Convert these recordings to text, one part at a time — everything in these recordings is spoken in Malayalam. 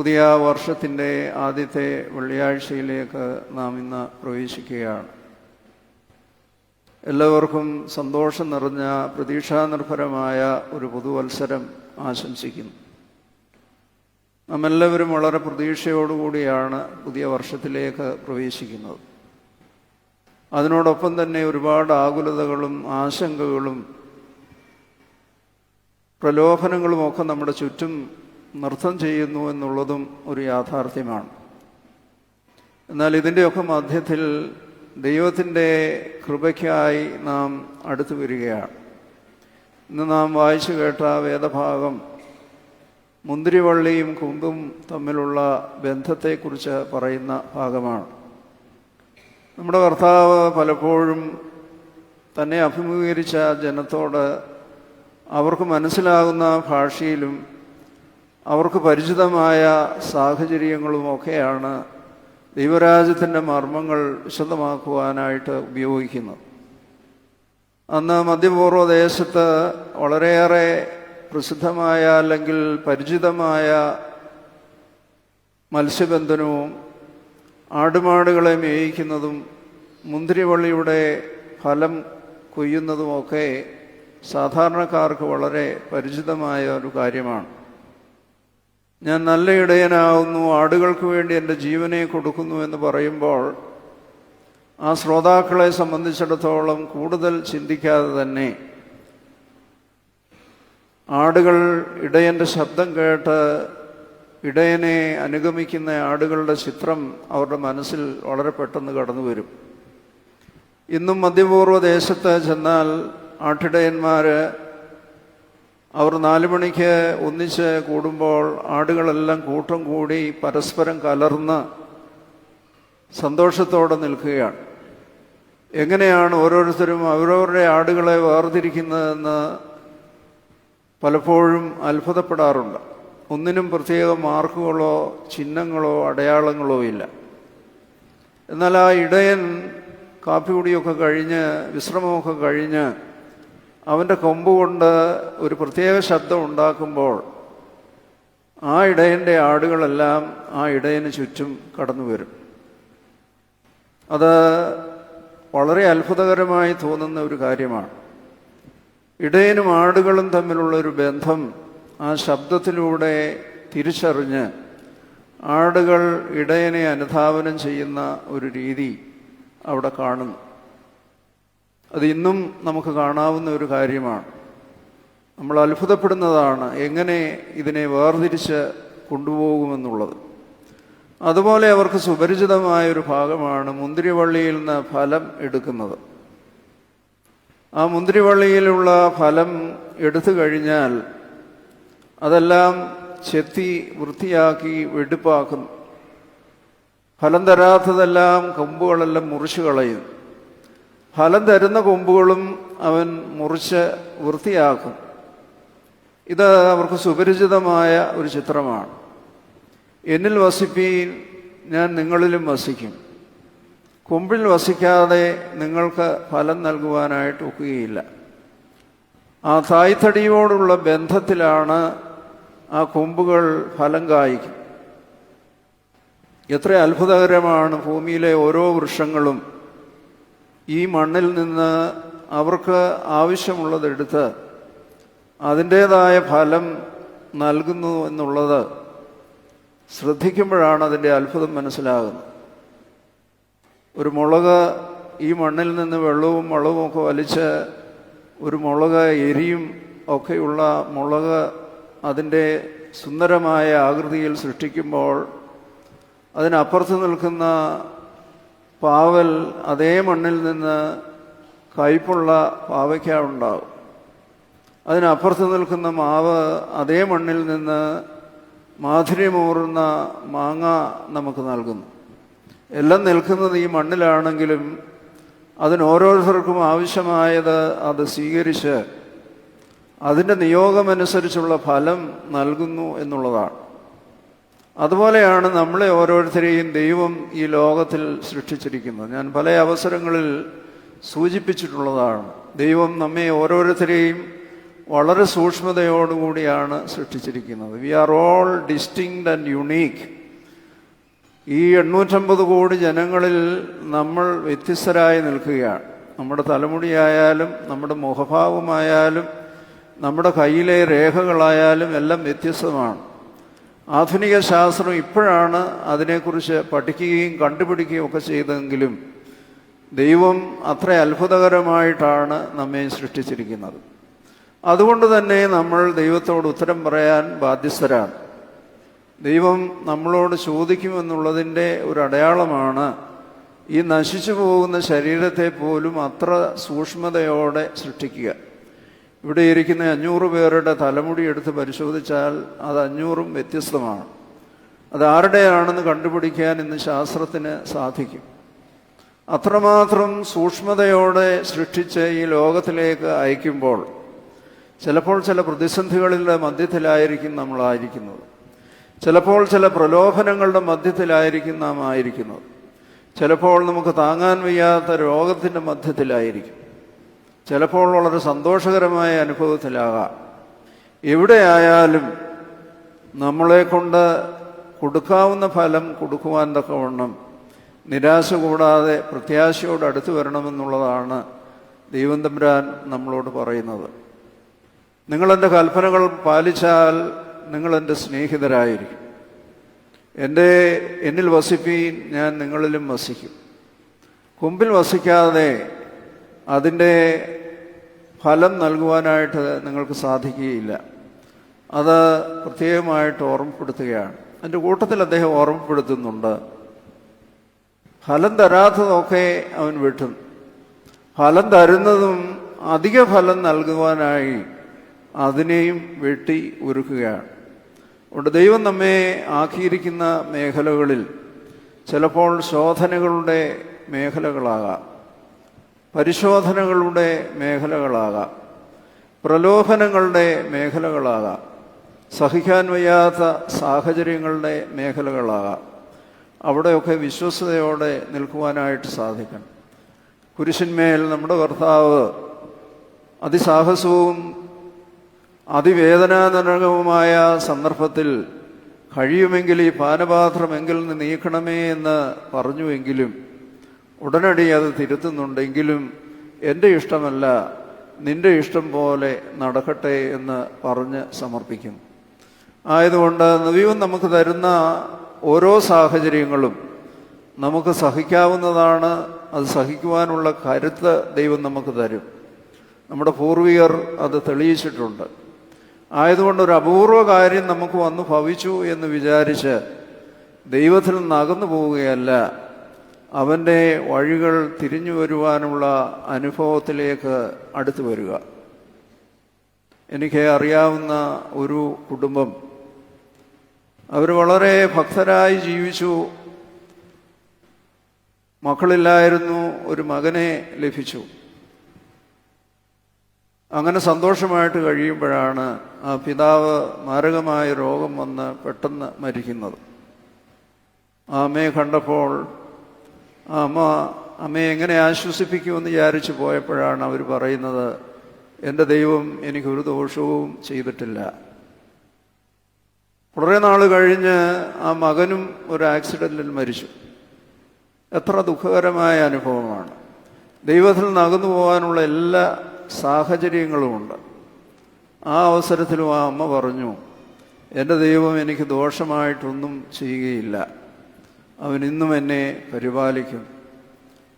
പുതിയ വർഷത്തിൻ്റെ ആദ്യത്തെ വെള്ളിയാഴ്ചയിലേക്ക് നാം ഇന്ന് പ്രവേശിക്കുകയാണ്. എല്ലാവർക്കും സന്തോഷം നിറഞ്ഞ പ്രതീക്ഷാനിർഭരമായ ഒരു പുതുവത്സരം ആശംസിക്കുന്നു. നാമെല്ലാവരും വളരെ പ്രതീക്ഷയോടുകൂടിയാണ് പുതിയ വർഷത്തിലേക്ക് പ്രവേശിക്കുന്നത്. അതിനോടൊപ്പം തന്നെ ഒരുപാട് ആകുലതകളും ആശങ്കകളും പ്രലോഭനങ്ങളുമൊക്കെ നമ്മുടെ ചുറ്റും നൃത്തം ചെയ്യുന്നു എന്നുള്ളതും ഒരു യാഥാർത്ഥ്യമാണ്. എന്നാൽ ഇതിൻ്റെയൊക്കെ മധ്യത്തിൽ ദൈവത്തിൻ്റെ കൃപയ്ക്കായി നാം അടുത്തു വരികയാണ്. ഇന്ന് നാം വായിച്ചു കേട്ട വേദഭാഗം മുന്തിരിവള്ളിയും കൊമ്പും തമ്മിലുള്ള ബന്ധത്തെക്കുറിച്ച് പറയുന്ന ഭാഗമാണ്. നമ്മുടെ കർത്താവ് പലപ്പോഴും തന്നെ അഭിമുഖീകരിച്ച ജനത്തോട് അവർക്ക് മനസ്സിലാകുന്ന ഭാഷയിലും അവർക്ക് പരിചിതമായ സാഹചര്യങ്ങളുമൊക്കെയാണ് ദൈവരാജ്യത്തിൻ്റെ മർമ്മങ്ങൾ വിശദമാക്കുവാനായിട്ട് ഉപയോഗിക്കുന്നത്. അന്ന് മധ്യപൂർവ്വ ദേശത്ത് വളരെയേറെ പ്രസിദ്ധമായ അല്ലെങ്കിൽ പരിചിതമായ മത്സ്യബന്ധനവും ആടുമാടുകളെ മേയിക്കുന്നതും മുന്തിരിവള്ളിയുടെ ഫലം കൊയ്യുന്നതുമൊക്കെ സാധാരണക്കാർക്ക് വളരെ പരിചിതമായ ഒരു കാര്യമാണ്. ഞാൻ നല്ല ഇടയനാവുന്നു, ആടുകൾക്ക് വേണ്ടി എൻ്റെ ജീവനെ കൊടുക്കുന്നു എന്ന് പറയുമ്പോൾ ആ ശ്രോതാക്കളെ സംബന്ധിച്ചിടത്തോളം കൂടുതൽ ചിന്തിക്കാതെ തന്നെ ആടുകൾ ഇടയൻ്റെ ശബ്ദം കേട്ട് ഇടയനെ അനുഗമിക്കുന്ന ആടുകളുടെ ചിത്രം അവരുടെ മനസ്സിൽ വളരെ പെട്ടെന്ന് കടന്നു വരും. ഇന്നും മധ്യപൂർവ്വ ദേശത്ത് ചെന്നാൽ ആട്ടിടയന്മാർ അവർ 4 മണിക്ക് ഒന്നിച്ച് കൂടുമ്പോൾ ആടുകളെല്ലാം കൂട്ടം കൂടി പരസ്പരം കലർന്ന് സന്തോഷത്തോടെ നിൽക്കുകയാണ്. എങ്ങനെയാണ് ഓരോരുത്തരും അവരവരുടെ ആടുകളെ വേർതിരിക്കുന്നതെന്ന് പലപ്പോഴും അത്ഭുതപ്പെടാറുണ്ട്. ഒന്നിനും പ്രത്യേക മാർക്കുകളോ ചിഹ്നങ്ങളോ അടയാളങ്ങളോ ഇല്ല. എന്നാൽ ആ ഇടയൻ കാപ്പികുടിയൊക്കെ കഴിഞ്ഞ് വിശ്രമമൊക്കെ കഴിഞ്ഞ് അവൻ്റെ കൊമ്പ് കൊണ്ട് ഒരു പ്രത്യേക ശബ്ദം ഉണ്ടാക്കുമ്പോൾ ആ ഇടയൻ്റെ ആടുകളെല്ലാം ആ ഇടയന് ചുറ്റും കടന്നു വരും. അത് വളരെ അത്ഭുതകരമായി തോന്നുന്ന ഒരു കാര്യമാണ്. ഇടയനും ആടുകളും തമ്മിലുള്ള ഒരു ബന്ധം ആ ശബ്ദത്തിലൂടെ തിരിച്ചറിഞ്ഞ് ആടുകൾ ഇടയനെ അനുധാവനം ചെയ്യുന്ന ഒരു രീതി അവിടെ കാണുന്നു. അത് ഇന്നും നമുക്ക് കാണാവുന്ന ഒരു കാര്യമാണ്. നമ്മൾ അത്ഭുതപ്പെടുന്നതാണ് എങ്ങനെ ഇതിനെ വേർതിരിച്ച് കൊണ്ടുപോകുമെന്നുള്ളത്. അതുപോലെ അവർക്ക് സുപരിചിതമായൊരു ഭാഗമാണ് മുന്തിരിവള്ളിയിൽ നിന്ന് ഫലം എടുക്കുന്നത്. ആ മുന്തിരിവള്ളിയിലുള്ള ഫലം എടുത്തു കഴിഞ്ഞാൽ അതെല്ലാം ചെത്തി വൃത്തിയാക്കി വെടിപ്പാക്കുന്നു. ഫലം തരാത്തതെല്ലാം കൊമ്പുകളെല്ലാം മുറിച്ചു കളയും. ഫലം തരുന്ന കൊമ്പുകളും അവൻ മുറിച്ച് വൃത്തിയാക്കും. ഇത് അവർക്ക് സുപരിചിതമായ ഒരു ചിത്രമാണ്. എന്നിൽ വസിപ്പീൻ, ഞാൻ നിങ്ങളിലും വസിക്കും. കൊമ്പിൽ വസിക്കാതെ നിങ്ങൾക്ക് ഫലം നൽകുവാനായിട്ട് ഒക്കുകയില്ല. ആ തായ്തടിയോടുള്ള ബന്ധത്തിലാണ് ആ കൊമ്പുകൾ ഫലം കായ്ക്കും. എത്ര അത്ഭുതകരമാണ്! ഭൂമിയിലെ ഓരോ വൃക്ഷങ്ങളും ഈ മണ്ണിൽ നിന്ന് അവർക്ക് ആവശ്യമുള്ളതെടുത്ത് അതിൻ്റേതായ ഫലം നൽകുന്നു എന്നുള്ളത് ശ്രദ്ധിക്കുമ്പോഴാണ് അതിൻ്റെ അത്ഭുതം മനസ്സിലാകുന്നത്. ഒരു മുളക് ഈ മണ്ണിൽ നിന്ന് വെള്ളവും വളവും ഒക്കെ വലിച്ച് ഒരു മുളക് എരിയും ഒക്കെയുള്ള മുളക് അതിൻ്റെ സുന്ദരമായ ആകൃതിയിൽ സൃഷ്ടിക്കുമ്പോൾ അതിനപ്പുറത്ത് നിൽക്കുന്ന പാവൽ അതേ മണ്ണിൽ നിന്ന് കയ്പുള്ള പാവയ്ക്ക ഉണ്ടാകും. അതിനപ്പുറത്ത് നിൽക്കുന്ന മാവ് അതേ മണ്ണിൽ നിന്ന് മാധുര്യമൂറുന്ന മാങ്ങ നമുക്ക് നൽകുന്നു. എല്ലാം നിൽക്കുന്നത് ഈ മണ്ണിലാണെങ്കിലും അതിനോരോരുത്തർക്കും ആവശ്യമായത് അത് സ്വീകരിച്ച് അതിൻ്റെ നിയോഗമനുസരിച്ചുള്ള ഫലം നൽകുന്നു എന്നുള്ളതാണ്. അതുപോലെയാണ് നമ്മളെ ഓരോരുത്തരെയും ദൈവം ഈ ലോകത്തിൽ സൃഷ്ടിച്ചിരിക്കുന്നത്. ഞാൻ പല അവസരങ്ങളിൽ സൂചിപ്പിച്ചിട്ടുള്ളതാണ്. ദൈവം നമ്മെ ഓരോരുത്തരെയും വളരെ സൂക്ഷ്മതയോടുകൂടിയാണ് സൃഷ്ടിച്ചിരിക്കുന്നത്. We are all distinct and unique. ഈ 850 കോടി ജനങ്ങളിൽ നമ്മൾ വ്യത്യസ്തരായി നിൽക്കുകയാണ്. നമ്മുടെ തലമുടിയായാലും നമ്മുടെ മുഖഭാവമായാലും നമ്മുടെ കയ്യിലെ രേഖകളായാലും എല്ലാം വ്യത്യസ്തമാണ്. ആധുനിക ശാസ്ത്രം ഇപ്പോഴാണ് അതിനെക്കുറിച്ച് പഠിക്കുകയും കണ്ടുപിടിക്കുകയും ഒക്കെ ചെയ്തെങ്കിലും ദൈവം അത്ര അത്ഭുതകരമായിട്ടാണ് നമ്മെ സൃഷ്ടിച്ചിരിക്കുന്നത്. അതുകൊണ്ട് തന്നെ നമ്മൾ ദൈവത്തോട് ഉത്തരം പറയാൻ ബാധ്യസ്ഥരാണ്. ദൈവം നമ്മളോട് ചോദിക്കുമെന്നുള്ളതിൻ്റെ ഒരു അടയാളമാണ് ഈ നശിച്ചു പോകുന്ന ശരീരത്തെ പോലും അത്ര സൂക്ഷ്മതയോടെ സൃഷ്ടിക്കുക. ഇവിടെ ഇരിക്കുന്ന 500 പേരുടെ തലമുടി എടുത്ത് പരിശോധിച്ചാൽ അത് 500ഉം വ്യത്യസ്തമാണ്. അത് ആരുടെയാണെന്ന് കണ്ടുപിടിക്കാൻ ഇന്ന് ശാസ്ത്രത്തിന് സാധിക്കും. അത്രമാത്രം സൂക്ഷ്മതയോടെ സൃഷ്ടിച്ച് ഈ ലോകത്തിലേക്ക് അയക്കുമ്പോൾ ചിലപ്പോൾ ചില പ്രതിസന്ധികളുടെ മധ്യത്തിലായിരിക്കും നമ്മളായിരിക്കുന്നത്. ചിലപ്പോൾ ചില പ്രലോഭനങ്ങളുടെ മധ്യത്തിലായിരിക്കും നാം ആയിരിക്കുന്നത്. ചിലപ്പോൾ നമുക്ക് താങ്ങാൻ വയ്യാത്ത രോഗത്തിൻ്റെ മധ്യത്തിലായിരിക്കും. ചിലപ്പോൾ വളരെ സന്തോഷകരമായ അനുഭവത്തിലാകാം. എവിടെയായാലും നമ്മളെ കൊണ്ട് കൊടുക്കാവുന്ന ഫലം കൊടുക്കുവാൻ തക്കവണ്ണം നിരാശ കൂടാതെ പ്രത്യാശയോട് അടുത്ത് വരണമെന്നുള്ളതാണ് ദൈവം തമ്പുരാൻ നമ്മളോട് പറയുന്നത്. നിങ്ങളെൻ്റെ കൽപ്പനകൾ പാലിച്ചാൽ നിങ്ങളെൻ്റെ സ്നേഹിതരായിരിക്കും. എന്നിൽ വസിപ്പീൻ, ഞാൻ നിങ്ങളിലും വസിക്കും. കൊമ്പിൽ വസിക്കാതെ അതിൻ്റെ ഫലം നൽകുവാനായിട്ട് നിങ്ങൾക്ക് സാധിക്കുകയില്ല. അത് പ്രത്യേകമായിട്ട് ഓർമ്മപ്പെടുത്തുകയാണ്. അതിൻ്റെ കൂട്ടത്തിൽ അദ്ദേഹം ഓർമ്മപ്പെടുത്തുന്നുണ്ട്, ഫലം തരാത്തതൊക്കെ അവൻ വെട്ടും, ഫലം തരുന്നതും അധിക ഫലം നൽകുവാനായി അതിനെയും വെട്ടി ഒരുക്കുകയാണ്. അതുകൊണ്ട് ദൈവം നമ്മെ ആക്കിയിരിക്കുന്ന മേഖലകളിൽ ചിലപ്പോൾ ശോധനകളുടെ മേഖലകളാകാം, പരിശോധനകളുടെ മേഖലകളാകാം, പ്രലോഭനങ്ങളുടെ മേഖലകളാകാം, സഹിക്കാൻ വയ്യാത്ത സാഹചര്യങ്ങളുടെ മേഖലകളാകാം. അവിടെയൊക്കെ വിശ്വസ്തയോടെ നിൽക്കുവാനായിട്ട് സാധിക്കണം. കുരിശിന്മേൽ നമ്മുടെ കർത്താവ് അതിസാഹസവും അതിവേദനാജനകവുമായ സന്ദർഭത്തിൽ കഴിയുമെങ്കിൽ ഈ പാനപാത്രമെങ്കിൽ നിന്ന് നീക്കണമേ എന്ന് പറഞ്ഞുവെങ്കിലും ഉടനടി അത് തിരുത്തുന്നുണ്ടെങ്കിലും എൻ്റെ ഇഷ്ടമല്ല, നിന്റെ ഇഷ്ടം പോലെ നടക്കട്ടെ എന്ന് പറഞ്ഞ് സമർപ്പിക്കും. ആയതുകൊണ്ട് ദൈവം നമുക്ക് തരുന്ന ഓരോ സാഹചര്യങ്ങളും നമുക്ക് സഹിക്കാവുന്നതാണ്. അത് സഹിക്കുവാനുള്ള കരുത്ത് ദൈവം നമുക്ക് തരും. നമ്മുടെ പൂർവികർ അത് തെളിയിച്ചിട്ടുണ്ട്. ആയതുകൊണ്ട് ഒരു അപൂർവ കാര്യം നമുക്ക് വന്നു ഭവിച്ചു എന്ന് വിചാരിച്ച് ദൈവത്തിൽ നിന്ന് അകന്നു പോവുകയല്ല, അവൻ്റെ വഴികൾ തിരിഞ്ഞു വരുവാനുള്ള അനുഭവത്തിലേക്ക് അടുത്തു വരിക. എനിക്ക് അറിയാവുന്ന ഒരു കുടുംബം, അവർ വളരെ ഭക്തരായി ജീവിച്ചു. മക്കളില്ലായിരുന്നു, ഒരു മകനെ ലഭിച്ചു. അങ്ങനെ സന്തോഷമായിട്ട് കഴിയുമ്പോഴാണ് ആ പിതാവ് മാരകമായ രോഗം വന്ന് പെട്ടെന്ന് മരിക്കുന്നത്. ആ അമ്മയെ കണ്ടപ്പോൾ ആ അമ്മയെ എങ്ങനെ ആശ്വസിപ്പിക്കുമെന്ന് വിചാരിച്ചു പോയപ്പോഴാണ് അവർ പറയുന്നത്, എൻ്റെ ദൈവം എനിക്കൊരു ദോഷവും ചെയ്തിട്ടില്ല. വളരെ നാൾ കഴിഞ്ഞ് ആ മകനും ഒരു ആക്സിഡൻറ്റിൽ മരിച്ചു. എത്ര ദുഃഖകരമായ അനുഭവമാണ്. ദൈവത്തിൽ നിന്ന് അകന്നു പോകാനുള്ള എല്ലാ സാഹചര്യങ്ങളുമുണ്ട്. ആ അവസരത്തിലും ആ അമ്മ പറഞ്ഞു, എൻ്റെ ദൈവം എനിക്ക് ദോഷമായിട്ടൊന്നും ചെയ്യുകയില്ല, അവൻ ഇന്നും എന്നെ പരിപാലിക്കും.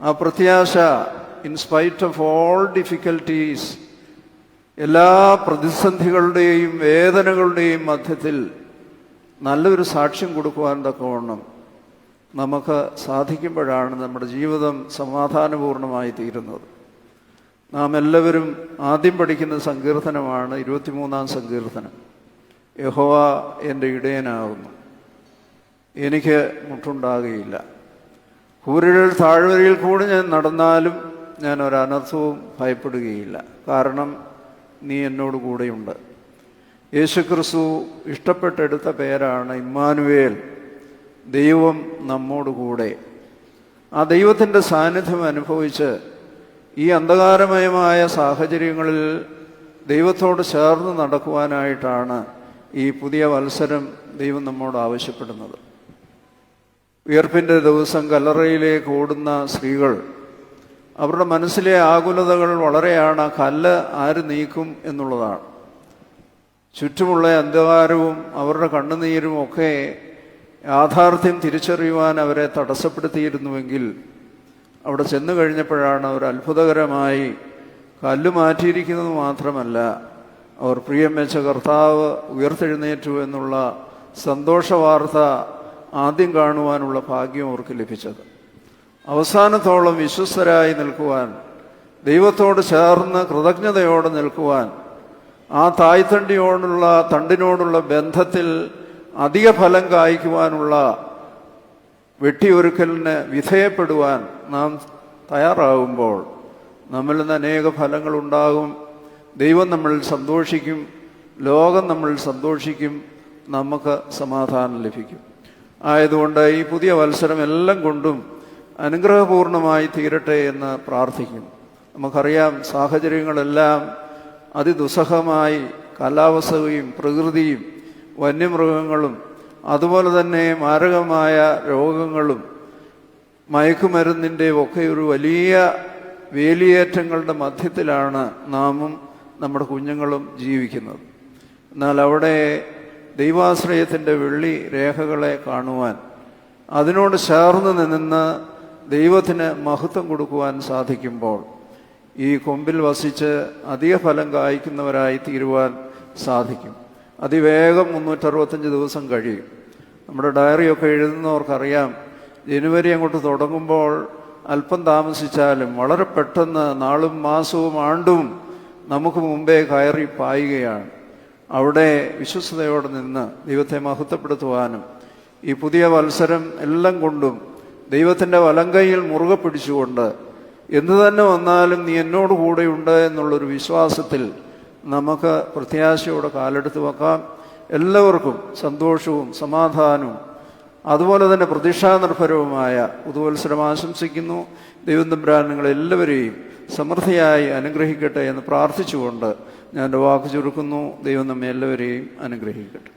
ആ പ്രത്യാശ, in spite of all difficulties, എല്ലാ പ്രതിസന്ധികളുടെയും വേദനകളുടെയും മധ്യത്തിൽ നല്ലൊരു സാക്ഷ്യം കൊടുക്കുവാൻ തക്കവണ്ണം നമുക്ക് സാധിക്കുമ്പോഴാണ് നമ്മുടെ ജീവിതം സമാധാനപൂർണമായി തീരുന്നത്. നാം എല്ലാവരും ആദ്യം പഠിക്കുന്ന സങ്കീർത്തനമാണ് 23-ാം സങ്കീർത്തനം. യഹോവ എൻ്റെ ഇടയനാകുന്നു, എനിക്ക് മുട്ടുണ്ടാകുകയില്ല. കൂരിരുൾ താഴ്വരയിൽ കൂടി ഞാൻ നടന്നാലും ഞാൻ ഒരനർത്ഥവും ഭയപ്പെടുകയില്ല, കാരണം നീ എന്നോട് കൂടെയുണ്ട്. യേശുക്രിസ്തു ഇഷ്ടപ്പെട്ടെടുത്ത പേരാണ് ഇമ്മാനുവേൽ, ദൈവം നമ്മോട് കൂടെ. ആ ദൈവത്തിൻ്റെ സാന്നിധ്യം അനുഭവിച്ച് ഈ അന്ധകാരമയമായ സാഹചര്യങ്ങളിൽ ദൈവത്തോട് ചേർന്ന് നടക്കുവാനായിട്ടാണ് ഈ പുതിയ വത്സരം ദൈവം നമ്മോട് ആവശ്യപ്പെടുന്നത്. ഉയർപ്പിൻ്റെ ദിവസം കല്ലറയിലേക്ക് ഓടുന്ന സ്ത്രീകൾ, അവരുടെ മനസ്സിലെ ആകുലതകൾ വളരെയാണ്. കല്ല് ആര് നീക്കും എന്നുള്ളതാണ്. ചുറ്റുമുള്ള അന്ധകാരവും അവരുടെ കണ്ണുനീരും ഒക്കെ യാഥാർത്ഥ്യം തിരിച്ചറിയുവാൻ അവരെ തടസ്സപ്പെടുത്തിയിരുന്നുവെങ്കിൽ, അവിടെ ചെന്നു കഴിഞ്ഞപ്പോഴാണ് അവർ അത്ഭുതകരമായി കല്ല് മാറ്റിയിരിക്കുന്നത് മാത്രമല്ല, അവർ പ്രിയം വെച്ച കർത്താവ് ഉയർത്തെഴുന്നേറ്റു എന്നുള്ള സന്തോഷ വാർത്ത ആദ്യം കാണുവാനുള്ള ഭാഗ്യം അവർക്ക് ലഭിച്ചത്. അവസാനത്തോളം വിശ്വസ്തരായി നിൽക്കുവാൻ, ദൈവത്തോട് ചേർന്ന് കൃതജ്ഞതയോടെ നിൽക്കുവാൻ, ആ തണ്ടിനോടുള്ള ബന്ധത്തിൽ അധിക ഫലം കായ്ക്കുവാനുള്ള വെട്ടിയൊരുക്കലിന് വിധേയപ്പെടുവാൻ നാം തയ്യാറാകുമ്പോൾ നമ്മളിൽ നിന്ന് അനേക ഫലങ്ങളുണ്ടാകും. ദൈവം നമ്മളിൽ സന്തോഷിക്കും, ലോകം നമ്മളിൽ സന്തോഷിക്കും, നമുക്ക് സമാധാനം ലഭിക്കും. ആയതുകൊണ്ട് ഈ പുതിയ വത്സരം എല്ലാം കൊണ്ടും അനുഗ്രഹപൂർണമായി തീരട്ടെ എന്ന് പ്രാർത്ഥിക്കും. നമുക്കറിയാം, സാഹചര്യങ്ങളെല്ലാം അതിദുസ്സഹമായി, കാലാവസ്ഥയും പ്രകൃതിയും വന്യമൃഗങ്ങളും അതുപോലെ തന്നെ മാരകമായ രോഗങ്ങളും മയക്കുമരുന്നിൻ്റെ ഒക്കെ ഒരു വലിയ വേലിയേറ്റങ്ങളുടെ മധ്യത്തിലാണ് നാമും നമ്മുടെ കുഞ്ഞുങ്ങളും ജീവിക്കുന്നത്. എന്നാൽ അവിടെ ദൈവാശ്രയത്തിൻ്റെ വെള്ളി രേഖകളെ കാണുവാൻ, അതിനോട് ചേർന്ന് നിന്ന് ദൈവത്തിന് മഹത്വം കൊടുക്കുവാൻ സാധിക്കുമ്പോൾ ഈ കൊമ്പിൽ വസിച്ച് അധിക ഫലം കായ്ക്കുന്നവരായി തീരുവാൻ സാധിക്കും. അതിവേഗം 365 ദിവസം കഴിയും. നമ്മുടെ ഡയറിയൊക്കെ എഴുതുന്നവർക്കറിയാം, ജനുവരി അങ്ങോട്ട് തുടങ്ങുമ്പോൾ അല്പം താമസിച്ചാലും വളരെ പെട്ടെന്ന് നാളും മാസവും ആണ്ടും നമുക്ക് മുമ്പേ കയറി പായുകയാണ്. അവിടെ വിശ്വസ്തയോടെ നിന്ന് ദൈവത്തെ മഹത്വപ്പെടുത്തുവാനും ഈ പുതിയ വത്സരം എല്ലാം കൊണ്ടും ദൈവത്തിൻ്റെ വലങ്കയിൽ മുറുകെ പിടിച്ചുകൊണ്ട് എന്തു തന്നെ വന്നാലും നീ എന്നോട് കൂടെയുണ്ട് എന്നുള്ളൊരു വിശ്വാസത്തിൽ നമുക്ക് പ്രത്യാശയോടെ കാലെടുത്ത് വെക്കാം. എല്ലാവർക്കും സന്തോഷവും സമാധാനവും അതുപോലെ തന്നെ പ്രതീക്ഷാനിർഭരവുമായ പുതുവത്സരം ആശംസിക്കുന്നു. ദൈവം തമ്പുരാൻ നിങ്ങളെല്ലാവരെയും സമൃദ്ധിയായി അനുഗ്രഹിക്കട്ടെ എന്ന് പ്രാർത്ഥിച്ചുകൊണ്ട് ഞാൻ എൻ്റെ വാക്ക് ചുരുക്കുന്നു. ദൈവം നമ്മെ എല്ലാവരെയും അനുഗ്രഹിക്കട്ടെ.